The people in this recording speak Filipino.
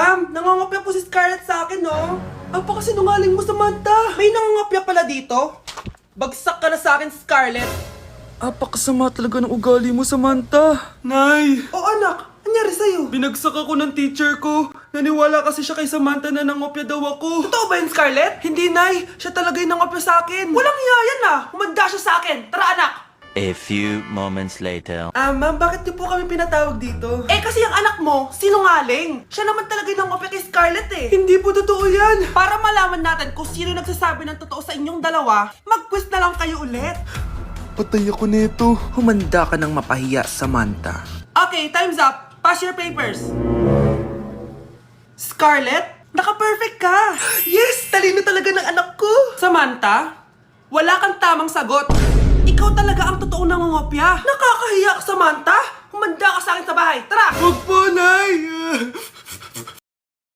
Ma'am, nangangopya po si Scarlett sa akin, no? Apakasinungaling mo, Samantha. May nangangopya pala dito? Bagsak ka na sa akin, Scarlett. Apakasama talaga ng ugali mo, Samantha. Nay! O anak, anyari sa'yo? Binagsak ako ng teacher ko. Naniwala kasi siya kay Samantha na nangopya daw ako. Totoo ba yun, Scarlett? Hindi, Nay. Siya talaga yung nangopya sa akin. Walang iya yan ah! Humanda siya sa akin! Tara, anak! A few moments later. Ma'am, bakit niyo po kami pinatawag dito? Eh kasi ang anak mo, sinungaling. Siya naman talaga yung nangopya kay Scarlett eh. Hindi po totoo yan. Para malaman natin kung sino nagsasabi ng totoo sa inyong dalawa, mag-quiz na lang kayo ulit. Patay ako nito. Humanda ka ng mapahiya, Samantha. Okay, time's up. Pass your papers. Scarlett, naka-perfect ka. Yes! Talino talaga ng anak ko. Samantha, wala kang tamang sagot. Ikaw talaga ang totoong nangungopya. Nakakahiya ka, Samantha. Humanda ka sa akin sa bahay. Tara! Huwag po, Nay.